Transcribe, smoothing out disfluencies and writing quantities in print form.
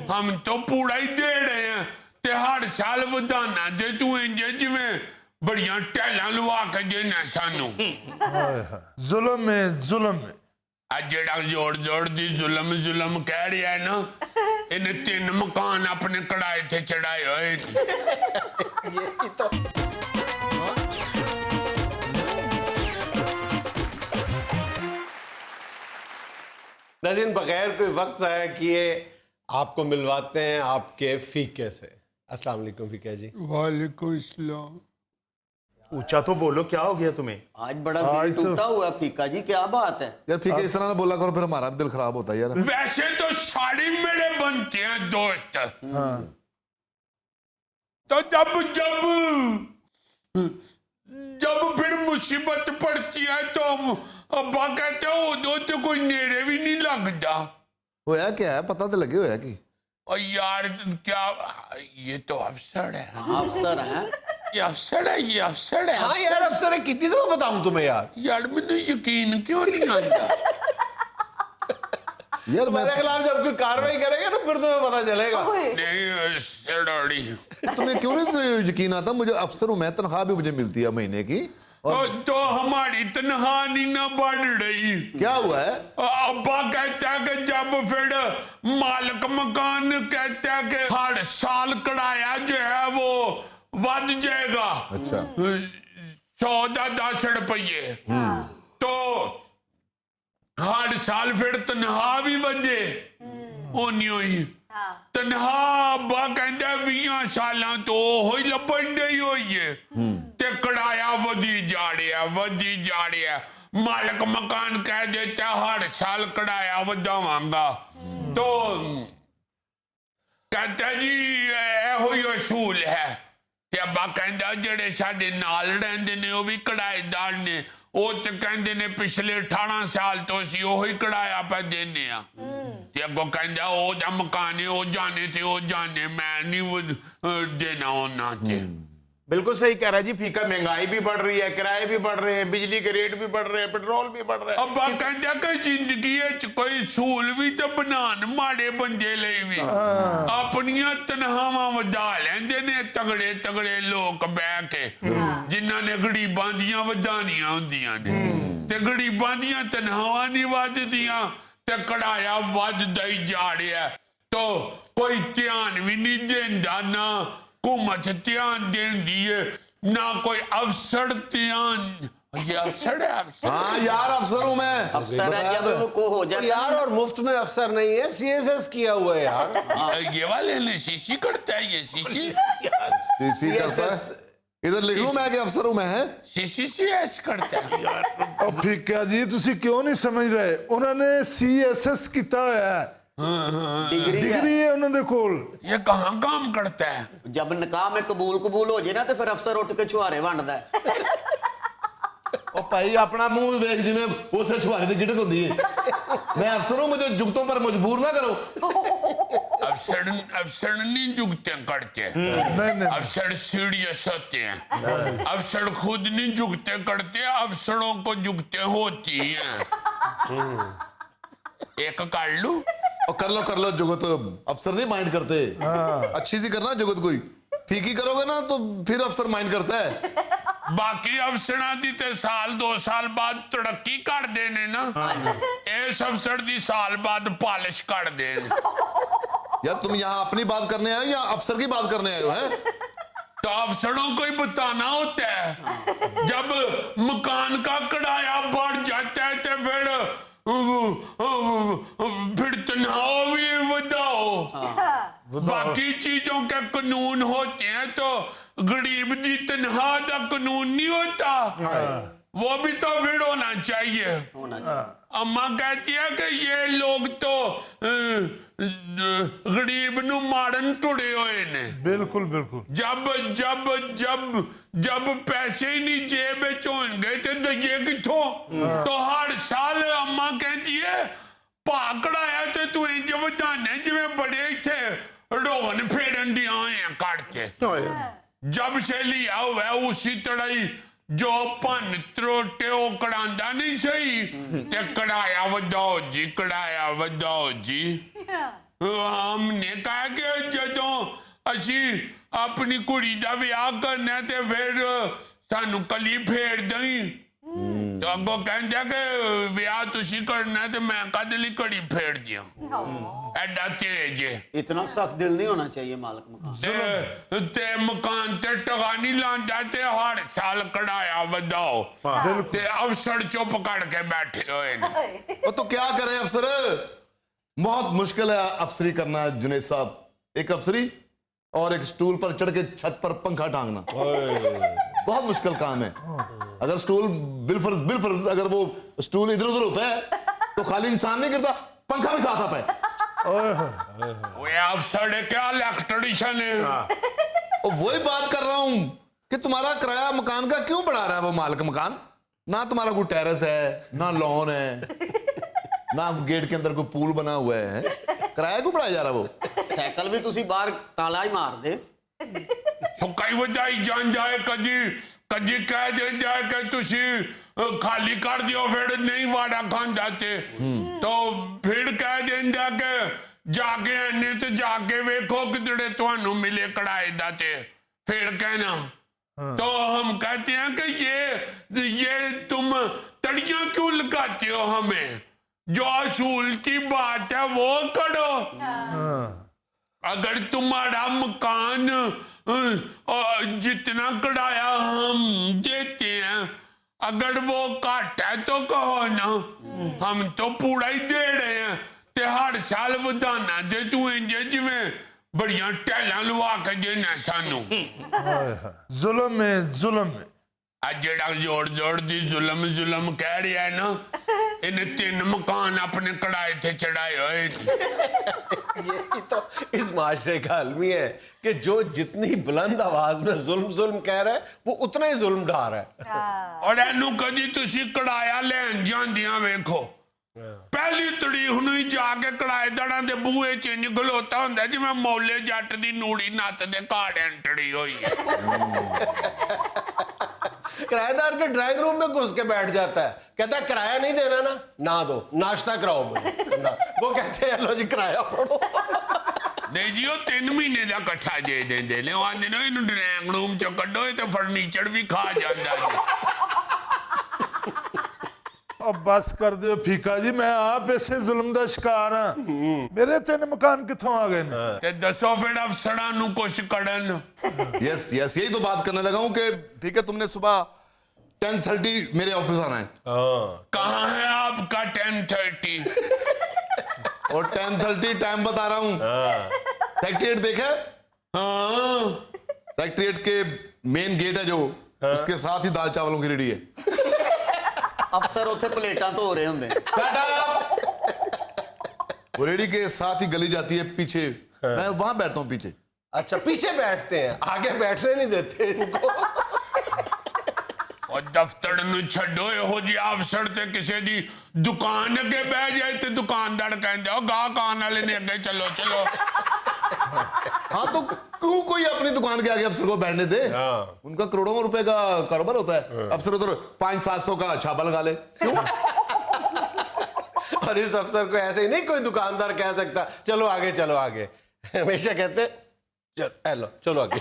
हम तो पूरा ही दे रहे हैं ते हर साल वधाना ते तू इंज जिवें बड़ियां टैलां लवा के देना सानू जुल्म है जुल्म है आ जेड़ा जोड़ जोड़ दी जुल्म जुल्म कह रहा है ना इन्हें 3 मकान अपने कड़ाए थे चढ़ाए हुए यही तो नाज़रीन, बगैर कोई वक्त ज़ाया किए आपको मिलवाते हैं आपके फीके से। अस्सलाम वालेकुम फीका जी। वालेकुम इस्लाम। ऊंचा तो बोलो, क्या हो गया तुम्हें? आज बड़ा दिल टूटा हुआ फीका जी, क्या बात है? यार फीके इस तरह ना बोला करो, फिर हमारा दिल खराब होता है यार। वैसे तो साड़ी मेरे बनते हैं दोस्त। तो जब फिर मुसीबत पड़ती है तो अब्बा कहते हो उदो तो कोई नेड़े भी नहीं लगता। होया क्या है, पता तो लगे होया की? और यार क्या, ये तो अफसर है। अफसर हैं? ये अफसर है, ये अफसर है। हाँ यार, अफसर है, कितनी दफा बताऊं तुम्हें यार। यार मैंने यकीन क्यों नहीं आता? यार तुम्हारे खिलाफ जब कोई कार्रवाई करेगा ना फिर तुम्हें पता चलेगा। नहीं सड़ोड़ी, तुम्हें क्यों नहीं यकीन आता? मुझे अफसर हूं मैं, तनख्वाह भी मुझे मिलती है महीने की। तो हमारी तनख्वाह नहीं ना बढ़ रही। क्या हुआ है? अब्बा कहता है कि जब फिर मालिक मकान कहता है कि हर साल किराया जो है वो बढ़ जाएगा। अच्छा। 10 रुपये। तो हर साल फिर तनख्वाह भी बढ़े होनी हुई। तनख्वाह अब्बा कहता 20 सालां तो हो ही लभन डई हुई है ते किराया वधी जा रहा। मालिक मकान कह देता हर साल किराया वधावांगा। तो कहता जी एहो ही असूल है। ते अब्बा कहता जेड़े साडे नाल रहिंदे ने वो भी किराएदार ने, वो तो कहते ने पिछले 18 साल तो असीं ओही किराया पे देने आ। ते अगो कहंदा ओ दा मकान है, ओ जाने थे, ओ जाने, मैं नहीं देना होना थे। बिल्कुल सही कह रहा है जी फीका। महंगाई भी बढ़ रही है, किराए भी बढ़ रहे हैं, बिजली के रेट भी बढ़ रहे हैं, पेट्रोल भी बढ़ रहा है। अब्बा कहंदा कि जिंदगी च कोई सूल भी तो बनान माड़े बंदे लई भी। अपनियां तनख्वाहां वधा लैंदे ने तगड़े तगड़े लोग बह के, जिन्हां ने गरीबां दियां वधानियां हुंदियां ने, ते गरीबां दियां तनख्वाहां नहीं वधदियां ते किराया वधदा ही जा रहा है। तो कोई ध्यान भी नहीं देंदा, ना हुकूमत ध्यान देंदी है, ना कोई अफसर ध्यान। ये अफसर है अफसर। हाँ यार अफसर हूं मैं। अफसर है जब उनको हो जाता यार और मुफ्त में अफसर नहीं है, CSS किया हुआ है यार। ये वाले ने सीसी करता है, ये सीसी करता है। इधर लिख लूं मैं कि अफसर हूं मैं है। CCCS करता है। और फीका जी तुसी क्यों नहीं समझ रहे? उन्होंने CSS किया है, डिग्री है उन्होंने कोल। ये कहाँ काम करता है? जब निकाह में कबूल हो जाए ना तो फिर अफसर उठ के छुहारे वंडदा है। और भाई अपना मुंह देख, जिवें उसे छुआरे दी गिटक होंदी है। मैं अफसर हूं, मुझे जुगतों पर मजबूर ना करो। अफसर नहीं जुगते करते, नहीं अफसर सीरियस होते हैं। अफसर खुद नहीं जुगते करते, अफसरों को जुगते होती हैं। एक कर लू और कर लो जुगत, अफसर नहीं माइंड करते। अच्छी सी करना जुगत, कोई फीकी करोगे ना तो फिर अफसर माइंड करता है। बाकी अफसरां दी ते साल 2 साल बाद तरक्की कर देने ना, इस अफसर दी साल बाद पॉलिश कर देने। यार तुम यहाँ अपनी बात करने आए हो या अफसर की बात करने आए हो? हैं? तो अफसरों को ही बताना होता है, जब मकान का किराया बढ़ जाता है तो फिर तनख्वाह भी बढ़ाओ। बाकी चीजों के कानून होते हैं, तो गरीब की तनख्वाह का कानून नहीं होता, वो भी तो फिर होना चाहिए। अम्मा कहती है कि ये लोग तो गरीब नू मारन टुड़े हुए ने। बिल्कुल बिल्कुल। जब जब जब जब पैसे ही नहीं जेब में होंगे तो दइए किथों? तो हर साल अम्मा कहती है पाकड़ाया तो तू इंज वधाने जिवें बड़े इथे रोहन फेरन दिया हैं काटते। जब से लिया हुआ है उसी तरह ही जो भन त्रोटे वो कड़ांदा नहीं सही ते कड़ाया वधाओ जी, कड़ाया वधाओ जी। हमने कहा कि जदों असी अपनी कुड़ी दा विआह करना ते फिर सानू कली फेर दई तो अगो कहंदा कि विआह तुसी करना ते मैं कद लई कड़ी फेर दियां एडा तेज है इतना सख्त दिल नहीं होना चाहिए मालिक मकान ते मकान ते टका नहीं लांदा ते हर साल कढ़ाया वधाओ ते अफसर चुप करके बैठे हुए ने और तो क्या करें अफसर, बहुत मुश्किल है अफसरी करना जुनेद साहब। एक अफसरी और एक स्टूल पर चढ़ के छत पर पंखा टांगना बहुत मुश्किल काम है। अगर स्टूल बिलफर्ज अगर वो स्टूल इधर उधर होता है तो खाली इंसान नहीं गिरता, पंखा भी साथ आता है। वो अफसर है क्या इलेक्ट्रिशियन है और वही बात कर रहा हूं कि तुम्हारा किराया मकान का क्यों बढ़ा रहा है वो मालिक मकान? ना तुम्हारा कोई टेरेस है, ना लॉन है, ना गेट के अंदर कोई पूल बना हुआ है, किराया क्यों बढ़ाया जा रहा वो? साइकिल भी तुसी बाहर ताला ही मार दे सुकाई वधाई जान जाए कदी कदी कह दे जाए कि तुसी खाली कर दियो फिर नहीं वाड़ा खांदा ते तो फिर कह देंदा कि जाके आने ते जाके वेखो किधरे ਤੁਹਾਨੂੰ मिले कढ़ाई दा ते फिर कहना तो हम कहते हैं कि ये तुम तड़ियां क्यों लगाते हो हमें? जो असूल की बात है वो करो। अगर तुम्हारा मकान जितना किराया हम देते हैं अगर वो घट है तो कहो ना, हम तो पूरा ही दे रहे हैं ते हर साल वधाना ते तू इंजे जिवें बड़ियां टैलां लवा के देना सानू। जुल्म है जुल्म है। आज जेड़ा जोड़ जोड़ दी जुल्म कह रहा है ना, इन्हें 3 मकान अपने कड़ाए थे चढ़ाए हुए यही तो इस माशरे का अलमी है कि जो जितनी बुलंद आवाज में जुल्म कह रहा है वो उतना ही जुल्म ढा रहा है। और एनू कदी तुसी कड़ाया लैन जांदियां वेखो पहली तड़ी हुन ही जाके कड़ाएदारां दे बूहे च इंज खलोता हुंदा जिवें मौले जट दी नूड़ी नत्त दे घाड़ एंटड़ी होई है। किराएदार के ड्राइंग रूम में घुस के बैठ जाता है, कहता है किराया नहीं देना ना दो, नाश्ता कराओ मुझे ना। वो कहते हैं लो जी किराया पड़ो। नहीं जी वो 3 महीने का कट्ठा दे देंदे ने, आंदे ने इन्हू ड्राइंग रूम च कड्डो ते फर्नीचर भी खा जांदा जी। अब बस कर दो फीका जी, मैं आप ऐसे जुल्म का शिकार हाँ। मेरे 3 मकान कितों आ गए ने? ते दसो फिर अफसरां नू कुछ करन। यस यही तो बात करने लगा हूं कि ठीक है तुमने सुबह 10:30 मेरे ऑफिस आना है। कहाँ है आपका 10:30? और 10:30 टाइम बता रहा हूं। सेक्रेटरिएट देखा? हाँ सेक्रेटरिएट के मेन गेट है जो उसके साथ ही दाल चावलों की रेडी है। अफसर उथे प्लेटां धो रहे होंदे। वो रेडी के साथ ही गली जाती है पीछे, मैं वहां बैठता हूं पीछे। अच्छा पीछे बैठते हैं, आगे बैठने नहीं देते इनको। और दफ्तर नू छड्डो, इहो जी अफसर ते किसी दी दुकान अगे बह जाए ते दुकानदार कहंदा गाहक आने वाले ने अगे चलो चलो। हाँ तो क्यों कोई अपनी दुकान के आगे अफसर को बैठने दे? उनका करोड़ों रुपए का कारोबार होता है। अफसर उधर 500-700 का छापा लगा ले। क्यों? और इस अफसर को ऐसे ही नहीं कोई दुकानदार कह सकता चलो आगे। हमेशा कहते चलो आगे।